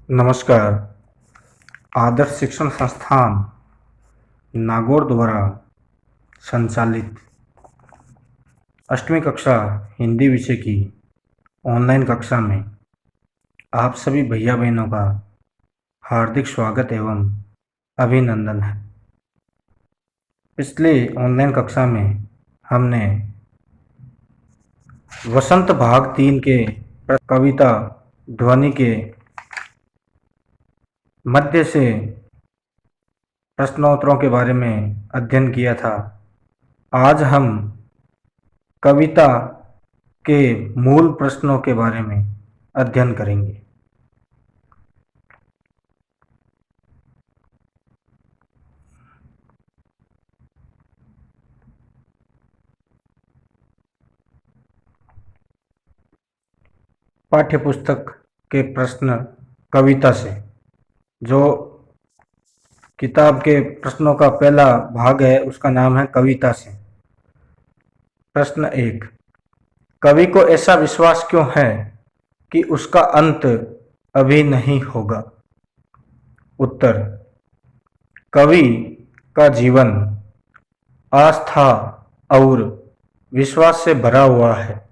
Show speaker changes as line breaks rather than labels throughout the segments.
नमस्कार। आदर्श शिक्षण संस्थान नागौर द्वारा संचालित 8वीं कक्षा हिंदी विषय की ऑनलाइन कक्षा में आप सभी भैया बहनों का हार्दिक स्वागत एवं अभिनंदन है। पिछले ऑनलाइन कक्षा में हमने वसंत भाग 3 के कविता ध्वनि के मध्य से प्रश्नोत्तरों के बारे में अध्ययन किया था। आज हम कविता के मूल प्रश्नों के बारे में अध्ययन करेंगे। पाठ्यपुस्तक के प्रश्न कविता से, जो किताब के प्रश्नों का पहला भाग है उसका नाम है कविता से। प्रश्न 1, कवि को ऐसा विश्वास क्यों है कि उसका अंत अभी नहीं होगा? उत्तर, कवि का जीवन आस्था और विश्वास से भरा हुआ है।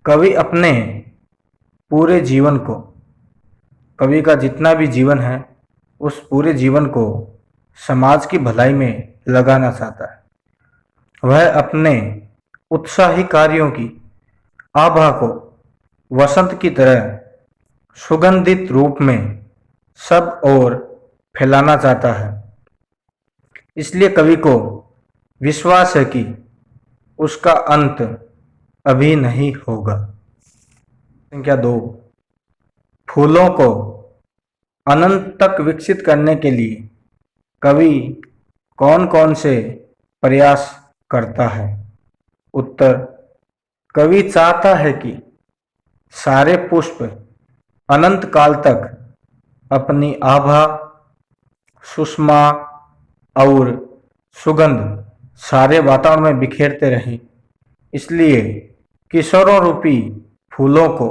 कवि अपने पूरे जीवन को, कवि का जितना भी जीवन है उस पूरे जीवन को समाज की भलाई में लगाना चाहता है। वह अपने उत्साही कार्यों की आभा को वसंत की तरह सुगंधित रूप में सब ओर फैलाना चाहता है। इसलिए कवि को विश्वास है कि उसका अंत अभी नहीं होगा। संख्या 2, फूलों को अनंत तक विकसित करने के लिए कवि कौन कौन से प्रयास करता है? उत्तर, कवि चाहता है कि सारे पुष्प अनंत काल तक अपनी आभा, सुषमा और सुगंध सारे वातावरण में बिखेरते रहें। इसलिए किशोरों रूपी फूलों को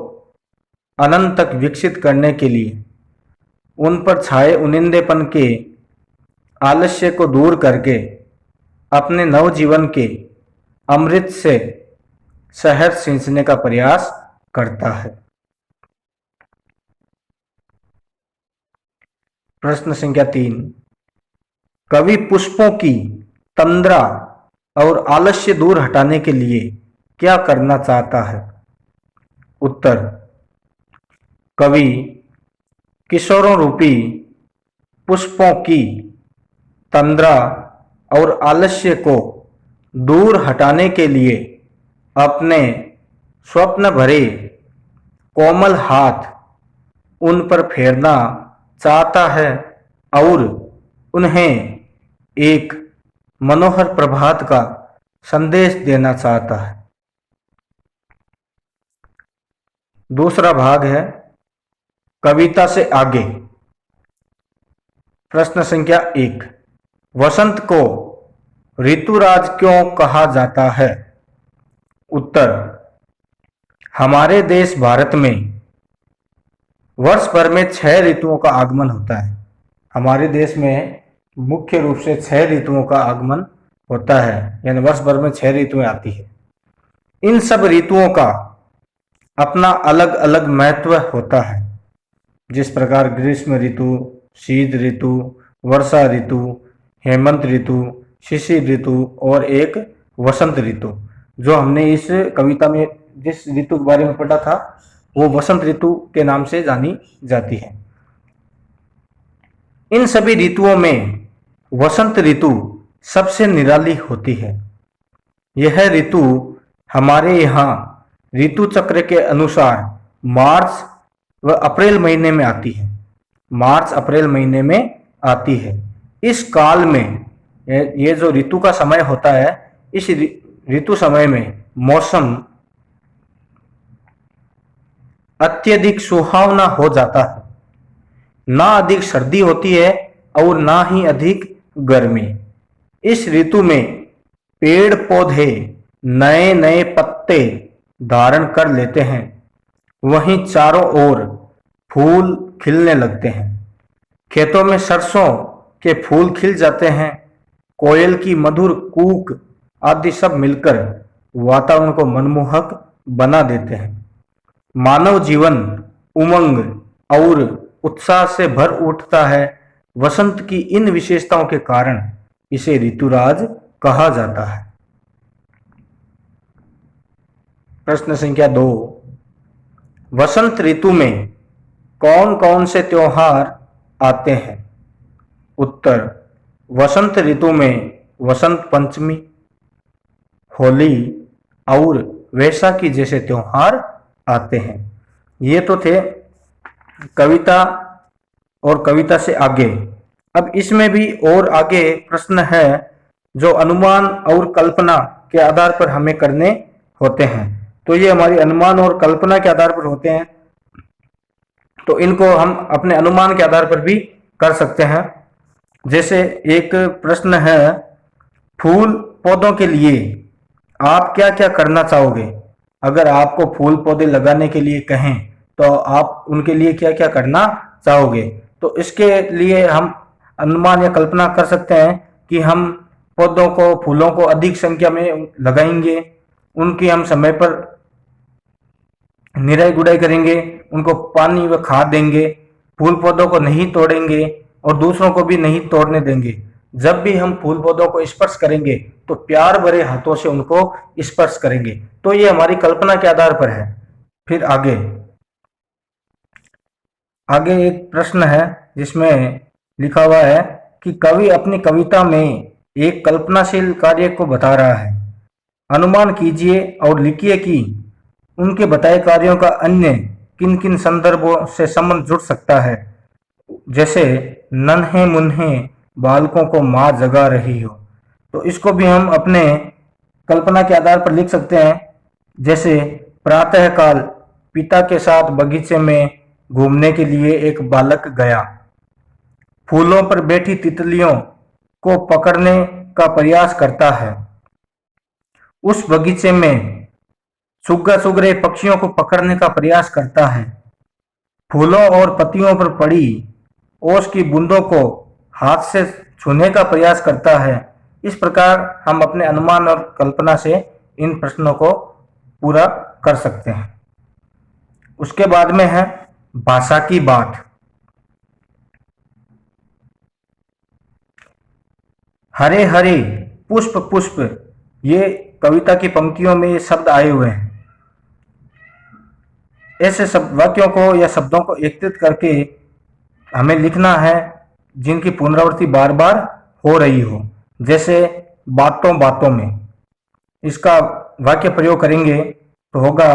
अनंत तक विकसित करने के लिए उन पर छाए उनिंदेपन के आलस्य को दूर करके अपने नवजीवन के अमृत से शहद सींचने का प्रयास करता है। प्रश्न संख्या 3, कवि पुष्पों की तंद्रा और आलस्य दूर हटाने के लिए क्या करना चाहता है? उत्तर, कवि किशोरों रूपी पुष्पों की तंद्रा और आलस्य को दूर हटाने के लिए अपने स्वप्न भरे कोमल हाथ उन पर फेरना चाहता है और उन्हें एक मनोहर प्रभात का संदेश देना चाहता है। दूसरा भाग है कविता से आगे। प्रश्न संख्या 1, वसंत को ऋतुराज क्यों कहा जाता है? उत्तर, हमारे देश भारत में वर्ष भर में 6 ऋतुओं का आगमन होता है। हमारे देश में मुख्य रूप से 6 ऋतुओं का आगमन होता है, यानी वर्ष भर में 6 ऋतुएं आती है। इन सब ऋतुओं का अपना अलग अलग महत्व होता है। जिस प्रकार ग्रीष्म ऋतु, शीत ऋतु, वर्षा ऋतु, हेमंत ऋतु, शिशिर ऋतु और एक वसंत ऋतु, जो हमने इस कविता में जिस ऋतु के बारे में पढ़ा था वो वसंत ऋतु के नाम से जानी जाती है। इन सभी ऋतुओं में वसंत ऋतु सबसे निराली होती है। यह ऋतु हमारे यहाँ ऋतु चक्र के अनुसार मार्च व अप्रैल महीने में आती है। मार्च अप्रैल महीने में आती है। इस काल में ये जो ऋतु का समय होता है, इस ऋतु समय में मौसम अत्यधिक सुहावना हो जाता है। ना अधिक सर्दी होती है और ना ही अधिक गर्मी। इस ऋतु में पेड़ पौधे नए नए पत्ते धारण कर लेते हैं। वहीं चारों ओर फूल खिलने लगते हैं। खेतों में सरसों के फूल खिल जाते हैं। कोयल की मधुर कूक आदि सब मिलकर वातावरण को मनमोहक बना देते हैं। मानव जीवन उमंग और उत्साह से भर उठता है। वसंत की इन विशेषताओं के कारण इसे ऋतुराज कहा जाता है। प्रश्न संख्या 2, वसंत ऋतु में कौन कौन से त्योहार आते हैं? उत्तर, वसंत ऋतु में वसंत पंचमी, होली और वैसाखी जैसे त्योहार आते हैं। ये तो थे कविता और कविता से आगे। अब इसमें भी और आगे प्रश्न है जो अनुमान और कल्पना के आधार पर हमें करने होते हैं। तो ये हमारी अनुमान और कल्पना के आधार पर होते हैं, तो इनको हम अपने अनुमान के आधार पर भी कर सकते हैं। जैसे एक प्रश्न है, फूल पौधों के लिए आप क्या क्या करना चाहोगे? अगर आपको फूल पौधे लगाने के लिए कहें तो आप उनके लिए क्या क्या करना चाहोगे? तो इसके लिए हम अनुमान या कल्पना कर सकते हैं कि हम पौधों को, फूलों को अधिक संख्या में लगाएंगे, उनकी हम समय पर निराई गुड़ाई करेंगे, उनको पानी व खाद देंगे, फूल पौधों को नहीं तोड़ेंगे और दूसरों को भी नहीं तोड़ने देंगे। जब भी हम फूल पौधों को स्पर्श करेंगे तो प्यार भरे हाथों से उनको स्पर्श करेंगे। तो ये हमारी कल्पना के आधार पर है। फिर आगे एक प्रश्न है जिसमें लिखा हुआ है कि कवि अपनी कविता में एक कल्पनाशील कार्य को बता रहा है। अनुमान कीजिए और लिखिए कि उनके बताए कार्यों का अन्य किन किन संदर्भों से संबंध जुड़ सकता है। जैसे नन्हे मुन्ने बालकों को माँ जगा रही हो, तो इसको भी हम अपने कल्पना के आधार पर लिख सकते हैं। जैसे प्रातःकाल पिता के साथ बगीचे में घूमने के लिए एक बालक गया, फूलों पर बैठी तितलियों को पकड़ने का प्रयास करता है, उस बगीचे में सुग्गा सुगरे पक्षियों को पकड़ने का प्रयास करता है, फूलों और पत्तियों पर पड़ी ओस की बूंदों को हाथ से छूने का प्रयास करता है। इस प्रकार हम अपने अनुमान और कल्पना से इन प्रश्नों को पूरा कर सकते हैं। उसके बाद में है भाषा की बात। हरे हरे पुष्प पुष्प, ये कविता की पंक्तियों में ये शब्द आए हुए हैं। ऐसे सब वाक्यों को या शब्दों को एकत्रित करके हमें लिखना है जिनकी पुनरावृत्ति बार बार हो रही हो। जैसे बातों बातों में, इसका वाक्य प्रयोग करेंगे तो होगा,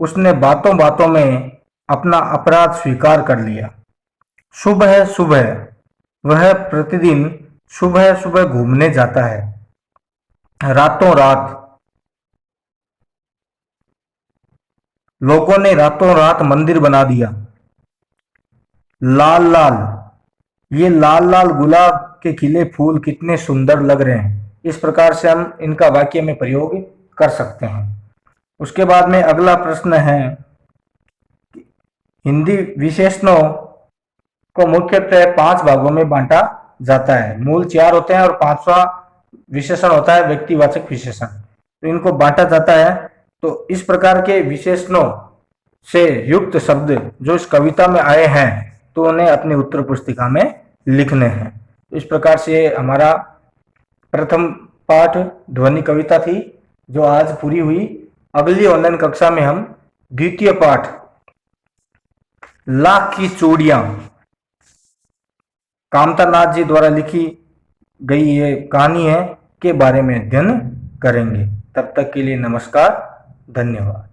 उसने बातों बातों में अपना अपराध स्वीकार कर लिया। सुबह सुबह, वह प्रतिदिन सुबह सुबह घूमने जाता है। रातों रात, लोगों ने रातों रात मंदिर बना दिया। लाल लाल, ये लाल लाल गुलाब के खिले फूल कितने सुंदर लग रहे हैं। इस प्रकार से हम इनका वाक्य में प्रयोग कर सकते हैं। उसके बाद में अगला प्रश्न है, हिंदी विशेषणों को मुख्यतः 5 भागों में बांटा जाता है। मूल 4 होते हैं और 5वां विशेषण होता है व्यक्तिवाचक विशेषण। तो इनको बांटा जाता है। तो इस प्रकार के विशेषणों से युक्त शब्द जो इस कविता में आए हैं तो उन्हें अपनी उत्तर पुस्तिका में लिखने हैं। इस प्रकार से हमारा प्रथम पाठ ध्वनि कविता थी जो आज पूरी हुई। अगली ऑनलाइन कक्षा में हम द्वितीय पाठ लाख की चूड़ियां, कामता नाथ जी द्वारा लिखी गई ये कहानी है के बारे में अध्ययन करेंगे। तब तक के लिए नमस्कार, धन्यवाद।